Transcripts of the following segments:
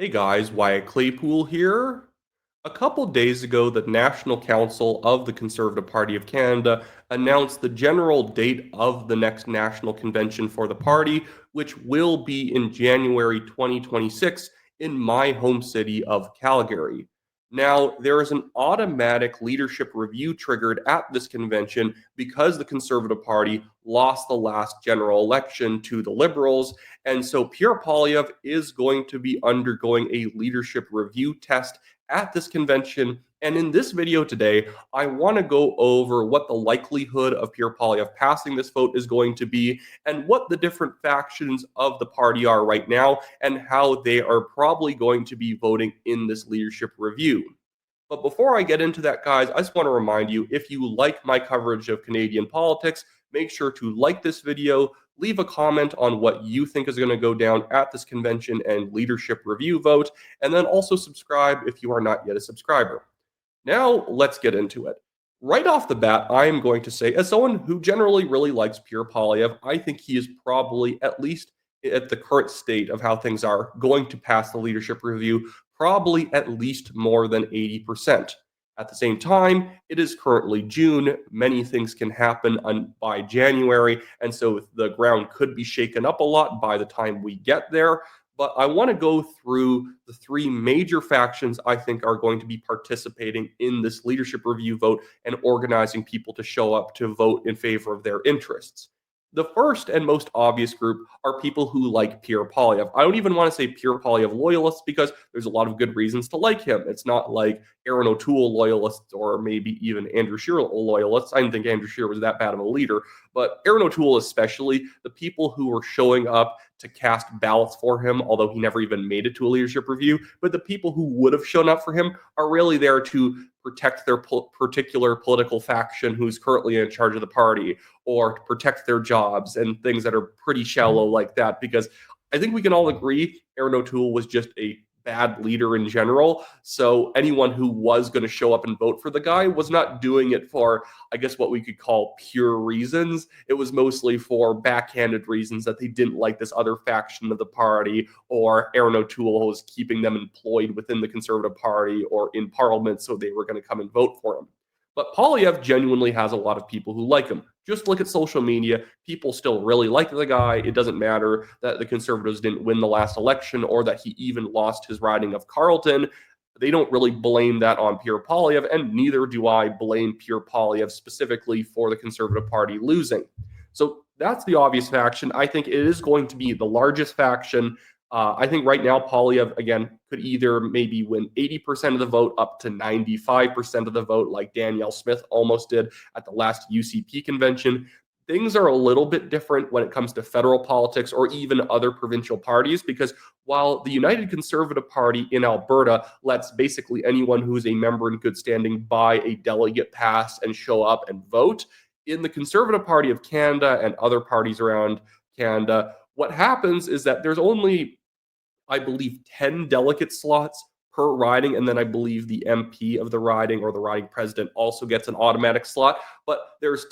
Hey guys, Wyatt Claypool here. A couple days ago, the National Council of the Conservative Party of Canada announced the general date of the next national convention for the party, which will be in January 2026 in my home city of Calgary. Now, there is an automatic leadership review triggered at this convention because the Conservative Party lost the last general election to the Liberals, and so Pierre Poilievre is going to be undergoing a leadership review test at this convention. And in this video today, I want to go over what the likelihood of Pierre Poilievre passing this vote is going to be, and what the different factions of the party are right now, and how they are probably going to be voting in this leadership review. But before I get into that, guys, I just want to remind you, if you like my coverage of Canadian politics, make sure to like this video, leave a comment on what you think is going to go down at this convention and leadership review vote, and then also subscribe if you are not yet a subscriber. Now, let's get into it. Right off the bat, I am going to say, as someone who generally really likes Pierre Poilievre, I think he is probably, at least at the current state of how things are, going to pass the leadership review, probably at least more than 80%. At the same time, it is currently June. Many things can happen by January, and so the ground could be shaken up a lot by the time we get there. But I want to go through the three major factions I think are going to be participating in this leadership review vote and organizing people to show up to vote in favor of their interests. The first and most obvious group are people who like Pierre Poilievre. I don't even want to say Pierre Poilievre loyalists because there's a lot of good reasons to like him. It's not like Aaron O'Toole loyalists or maybe even Andrew Scheer loyalists. I didn't think Andrew Scheer was that bad of a leader, but Aaron O'Toole especially, the people who were showing up to cast ballots for him, although he never even made it to a leadership review, but the people who would have shown up for him are really there to protect their particular political faction who's currently in charge of the party, or to protect their jobs and things that are pretty shallow like that. Because I think we can all agree Aaron O'Toole was just a bad leader in general. So anyone who was going to show up and vote for the guy was not doing it for, I guess, what we could call pure reasons. It was mostly for backhanded reasons that they didn't like this other faction of the party, or Aaron O'Toole was keeping them employed within the Conservative Party or in Parliament, so they were going to come and vote for him. But Poilievre genuinely has a lot of people who like him. Just look at social media. People still really like the guy. It doesn't matter that the Conservatives didn't win the last election or that he even lost his riding of Carleton. They don't really blame that on Pierre Poilievre, and neither do I blame Pierre Poilievre specifically for the Conservative Party losing. So that's the obvious faction. I think it is going to be the largest faction. I think right now Poilievre, again, could either maybe win 80% of the vote up to 95% of the vote, like Danielle Smith almost did at the last UCP convention. Things are a little bit different when it comes to federal politics or even other provincial parties, because while the United Conservative Party in Alberta lets basically anyone who's a member in good standing buy a delegate pass and show up and vote, in the Conservative Party of Canada and other parties around Canada, what happens is that there's only, I believe, 10 delegate slots per riding, and then I believe the MP of the riding or the riding president also gets an automatic slot. But there's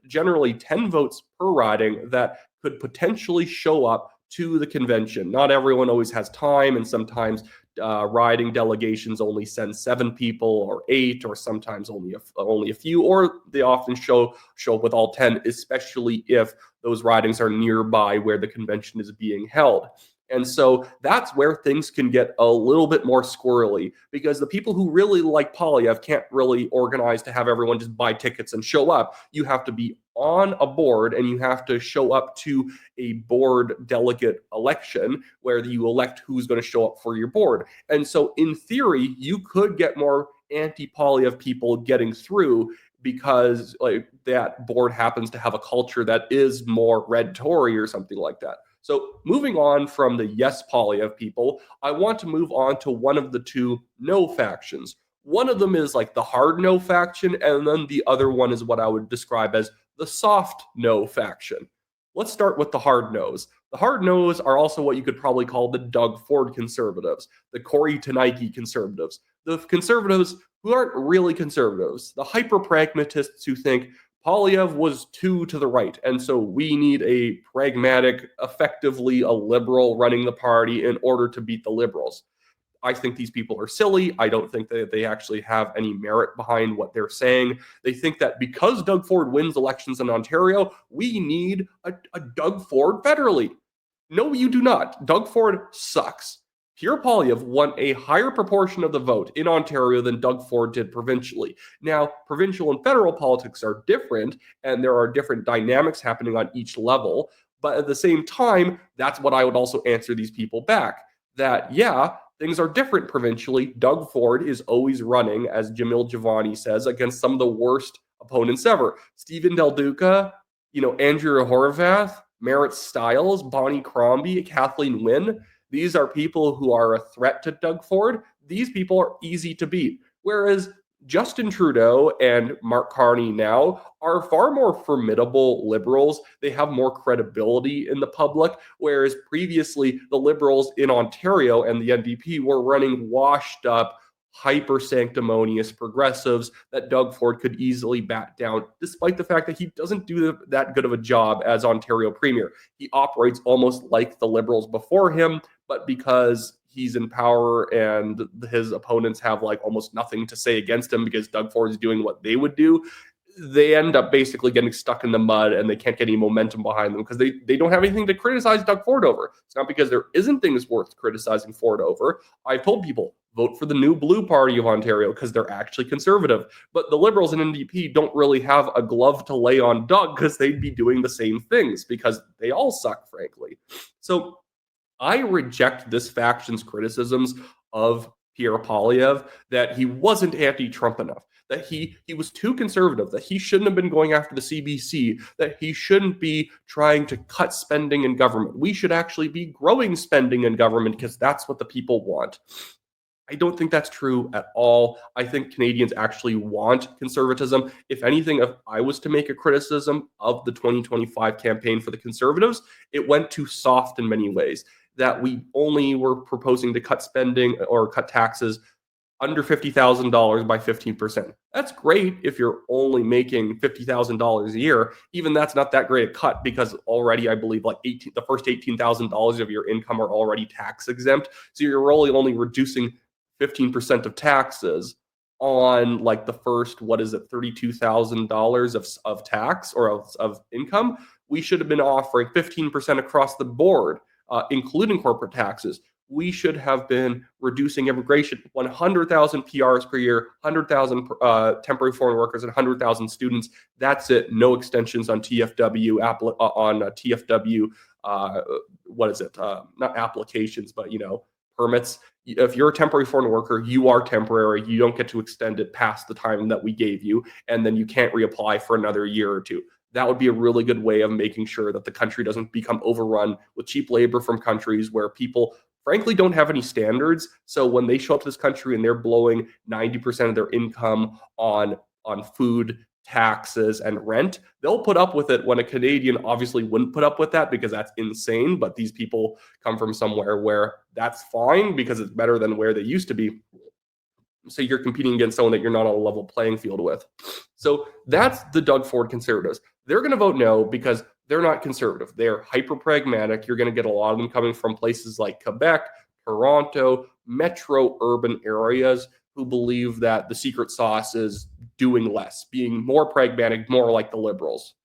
generally 10 votes per riding that could potentially show up to the convention. Not everyone always has time, and sometimes riding delegations only send 7 people or 8, or sometimes only a few, or they often show up with all 10, especially if those ridings are nearby where the convention is being held. And so that's where things can get a little bit more squirrely, because the people who really like Poilievre can't really organize to have everyone just buy tickets and show up. You have to be on a board, and you have to show up to a board delegate election where you elect who's going to show up for your board. And so in theory, you could get more anti-Poilievre people getting through, because like that board happens to have a culture that is more red Tory or something like that. So moving on from the yes Poilievre people, I want to move on to one of the two no factions. One of them is like the hard no faction, and then the other one is what I would describe as the soft no faction. Let's start with the hard no's. The hard no's are also what you could probably call the Doug Ford conservatives, the Corey Tenike conservatives, the conservatives who aren't really conservatives, the hyper pragmatists who think Poilievre was too to the right, and so we need a pragmatic, effectively a liberal running the party in order to beat the liberals. I think these people are silly. I don't think that they actually have any merit behind what they're saying. They think that because Doug Ford wins elections in Ontario, we need a Doug Ford federally. No, you do not. Doug Ford sucks. Pierre Poilievre won a higher proportion of the vote in Ontario than Doug Ford did provincially. Now, provincial and federal politics are different, and there are different dynamics happening on each level. But at the same time, that's what I would also answer these people back. That, yeah, things are different provincially. Doug Ford is always running, as Jamil Javani says, against some of the worst opponents ever. Stephen Del Duca, Andrea Horvath, Merritt Stiles, Bonnie Crombie, Kathleen Wynne. These are people who are a threat to Doug Ford. These people are easy to beat. Whereas Justin Trudeau and Mark Carney now are far more formidable liberals. They have more credibility in the public, whereas previously the liberals in Ontario and the NDP were running washed up, hyper sanctimonious progressives that Doug Ford could easily bat down, despite the fact that he doesn't do that good of a job as Ontario Premier. He operates almost like the Liberals before him, but because he's in power and his opponents have like almost nothing to say against him because Doug Ford is doing what they would do, they end up basically getting stuck in the mud and they can't get any momentum behind them because they don't have anything to criticize Doug Ford over. It's not because there isn't things worth criticizing Ford over. I've told people, vote for the New Blue Party of Ontario because they're actually conservative. But the Liberals and NDP don't really have a glove to lay on Doug because they'd be doing the same things because they all suck, frankly. So I reject this faction's criticisms of Pierre Poilievre that he wasn't anti-Trump enough, that he was too conservative, that he shouldn't have been going after the CBC, that he shouldn't be trying to cut spending in government. We should actually be growing spending in government because that's what the people want. I don't think that's true at all. I think Canadians actually want conservatism. If anything, if I was to make a criticism of the 2025 campaign for the Conservatives, it went too soft in many ways, that we only were proposing to cut spending or cut taxes under $50,000 by 15%. That's great if you're only making $50,000 a year. Even that's not that great a cut because already I believe like the first $18,000 of your income are already tax exempt. So you're really only reducing 15% of taxes on like the first, $32,000 of tax or of income. We should have been offering 15% across the board, including corporate taxes. We should have been reducing immigration, 100,000 PRs per year, 100,000 temporary foreign workers, and 100,000 students. That's it. No extensions on TFW, not applications, but permits. If you're a temporary foreign worker, you are temporary. You don't get to extend it past the time that we gave you, and then you can't reapply for another year or two. That would be a really good way of making sure that the country doesn't become overrun with cheap labor from countries where people frankly don't have any standards. So when they show up to this country and they're blowing 90% of their income on food, taxes, and rent, they'll put up with it when a Canadian obviously wouldn't put up with that because that's insane. But these people come from somewhere where that's fine because it's better than where they used to be. So you're competing against someone that you're not on a level playing field with. So that's the Doug Ford Conservatives. They're going to vote no because they're not conservative. They're hyper pragmatic. You're going to get a lot of them coming from places like Quebec, Toronto, metro urban areas who believe that the secret sauce is doing less, being more pragmatic, more like the Liberals.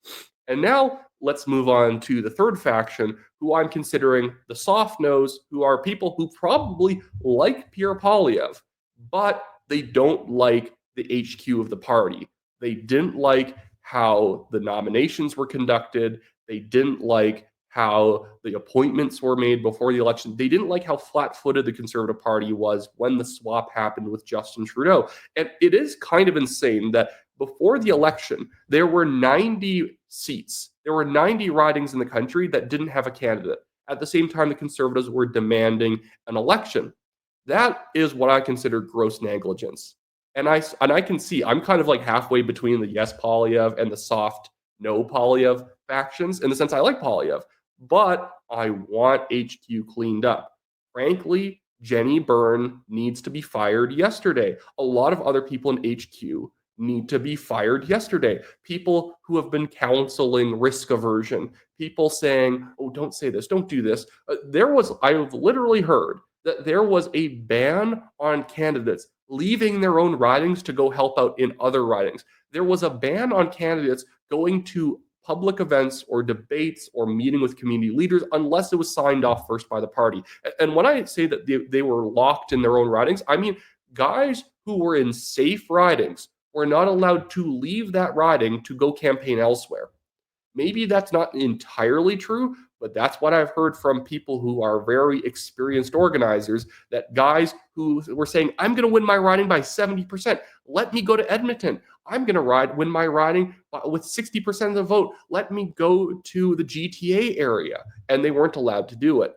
And now let's move on to the third faction, who I'm considering the soft nose, who are people who probably like Pierre Poilievre, but they don't like the HQ of the party. They didn't like how the nominations were conducted. They didn't like how the appointments were made before the election. They didn't like how flat-footed the Conservative Party was when the swap happened with Justin Trudeau. And it is kind of insane that before the election, there were 90 seats. There were 90 ridings in the country that didn't have a candidate. At the same time, the Conservatives were demanding an election. That is what I consider gross negligence. And I can see, I'm kind of like halfway between the yes Poilievre and the soft no Poilievre factions, in the sense I like Poilievre, but I want HQ cleaned up. Frankly, Jenny Byrne needs to be fired yesterday. A lot of other people in HQ need to be fired yesterday. People who have been counseling risk aversion, people saying, oh, don't say this, don't do this. I've literally heard that there was a ban on candidates leaving their own ridings to go help out in other ridings. There was a ban on candidates going to public events or debates or meeting with community leaders unless it was signed off first by the party. And when I say that they were locked in their own ridings, I mean guys who were in safe ridings were not allowed to leave that riding to go campaign elsewhere. Maybe that's not entirely true, but that's what I've heard from people who are very experienced organizers, that guys who were saying, I'm going to win my riding by 70%. Let me go to Edmonton. I'm going to win my riding with 60% of the vote. Let me go to the GTA area. And they weren't allowed to do it.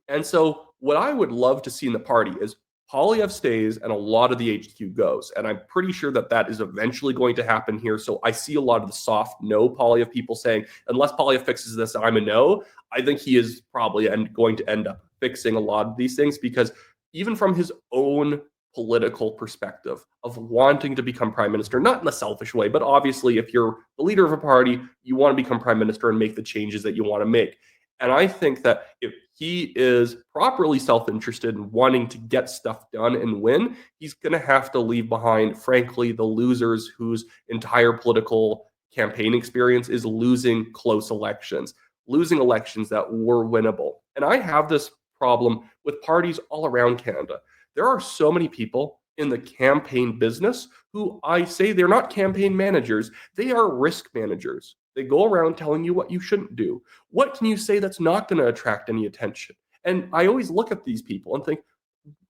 And so what I would love to see in the party is Poilievre stays and a lot of the HQ goes. And I'm pretty sure that that is eventually going to happen here. So I see a lot of the soft no Poilievre people saying, unless Poilievre fixes this, I'm a no. I think he is probably going to end up fixing a lot of these things, because even from his own political perspective of wanting to become prime minister, not in a selfish way, but obviously if you're the leader of a party, you want to become prime minister and make the changes that you want to make. And I think that if he is properly self-interested in wanting to get stuff done and win, he's going to have to leave behind, frankly, the losers whose entire political campaign experience is losing close elections, losing elections that were winnable. And I have this problem with parties all around Canada. There are so many people in the campaign business who I say they're not campaign managers, they are risk managers. They go around telling you what you shouldn't do. What can you say that's not going to attract any attention? And I always look at these people and think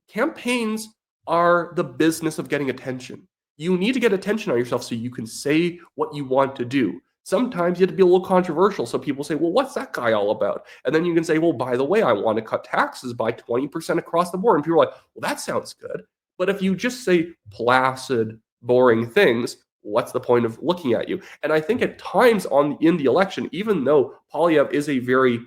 campaigns are the business of getting attention. You need to get attention on yourself so you can say what you want to do. Sometimes you have to be a little controversial. So people say, well, what's that guy all about? And then you can say, well, by the way, I want to cut taxes by 20% across the board. And people are like, well, that sounds good. But if you just say placid, boring things, what's the point of looking at you? And I think at times in the election, even though Poilievre is a very,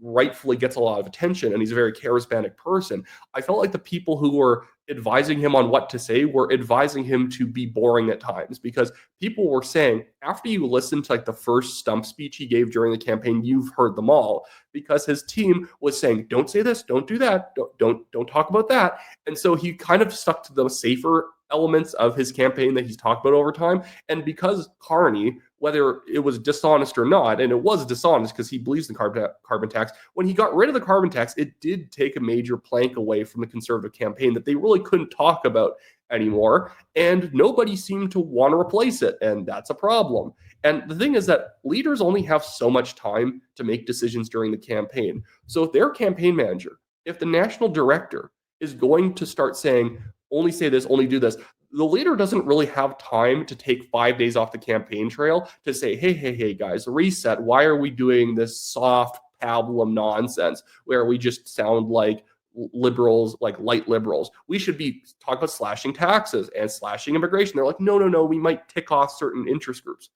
rightfully gets a lot of attention and he's a very charismatic person, I felt like the people who were advising him on what to say were advising him to be boring at times, because people were saying, after you listen to like the first stump speech he gave during the campaign, you've heard them all, because his team was saying, don't say this, don't do that, don't talk about that. And so he kind of stuck to the safer elements of his campaign that he's talked about over time. And because Carney, whether it was dishonest or not, and it was dishonest because he believes in carbon tax, when he got rid of the carbon tax, it did take a major plank away from the Conservative campaign that they really couldn't talk about anymore. And nobody seemed to want to replace it. And that's a problem. And the thing is that leaders only have so much time to make decisions during the campaign. So if their campaign manager, if the national director is going to start saying, only say this, only do this, the leader doesn't really have time to take 5 days off the campaign trail to say, hey, guys, reset. Why are we doing this soft pablum nonsense where we just sound like liberals, like light liberals? We should be talking about slashing taxes and slashing immigration. They're like, no, we might tick off certain interest groups.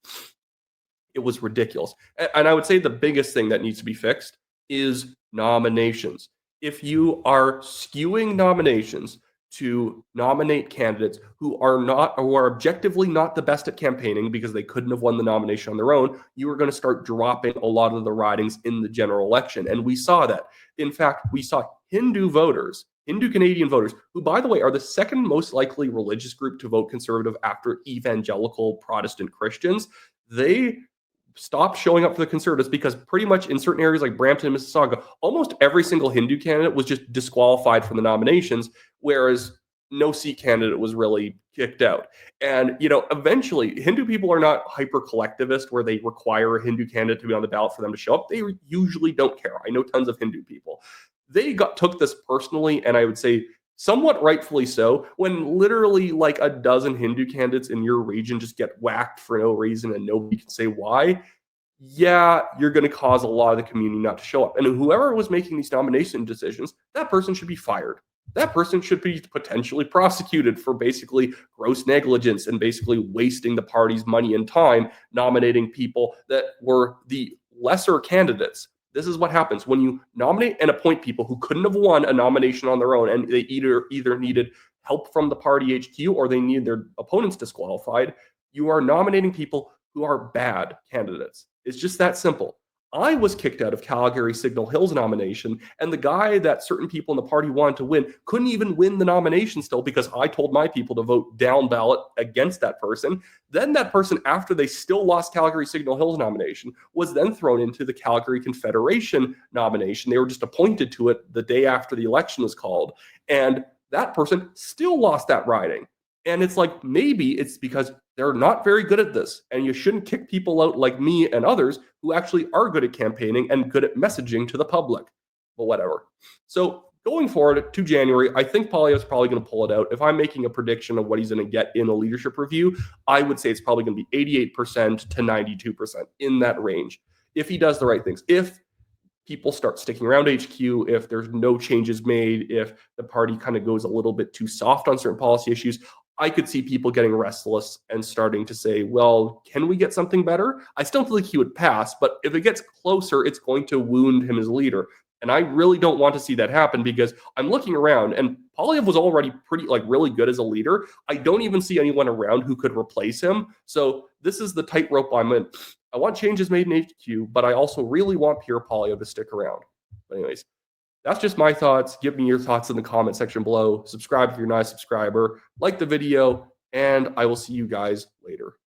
It was ridiculous. And I would say the biggest thing that needs to be fixed is nominations. If you are skewing nominations to nominate candidates who are objectively not the best at campaigning because they couldn't have won the nomination on their own, you are going to start dropping a lot of the ridings in the general election. And we saw that. In fact, we saw Hindu Canadian voters, who, by the way, are the second most likely religious group to vote Conservative after evangelical Protestant Christians. They stopped showing up for the Conservatives because pretty much in certain areas like Brampton and Mississauga, almost every single Hindu candidate was just disqualified from the nominations, whereas no Sikh candidate was really kicked out. And, eventually Hindu people are not hyper collectivist where they require a Hindu candidate to be on the ballot for them to show up. They usually don't care. I know tons of Hindu people. They took this personally, and I would say somewhat rightfully so, when literally like a dozen Hindu candidates in your region just get whacked for no reason and nobody can say why. Yeah, you're going to cause a lot of the community not to show up. And whoever was making these nomination decisions, that person should be fired. That person should be potentially prosecuted for basically gross negligence and basically wasting the party's money and time nominating people that were the lesser candidates. This is what happens when you nominate and appoint people who couldn't have won a nomination on their own, and they either needed help from the party HQ or they need their opponents disqualified. You are nominating people who are bad candidates. It's just that simple. I was kicked out of Calgary Signal Hill's nomination, and the guy that certain people in the party wanted to win couldn't even win the nomination still because I told my people to vote down ballot against that person. Then that person, after they still lost Calgary Signal Hill's nomination, was then thrown into the Calgary Confederation nomination. They were just appointed to it the day after the election was called. And that person still lost that riding. And it's like, maybe it's because they're not very good at this. And you shouldn't kick people out like me and others who actually are good at campaigning and good at messaging to the public. But whatever. So going forward to January, I think Poilievre's probably going to pull it out. If I'm making a prediction of what he's going to get in a leadership review, I would say it's probably going to be 88% to 92% in that range. If he does the right things. If people start sticking around HQ, if there's no changes made, if the party kind of goes a little bit too soft on certain policy issues, I could see people getting restless and starting to say, well, can we get something better? I still think he would pass, but if it gets closer, it's going to wound him as leader. And I really don't want to see that happen because I'm looking around and Poilievre was already really good as a leader. I don't even see anyone around who could replace him. So this is the tightrope I'm in. I want changes made in HQ, but I also really want Pierre Poilievre to stick around. But anyways, that's just my thoughts. Give me your thoughts in the comment section below. Subscribe if you're not a subscriber. Like the video, and I will see you guys later.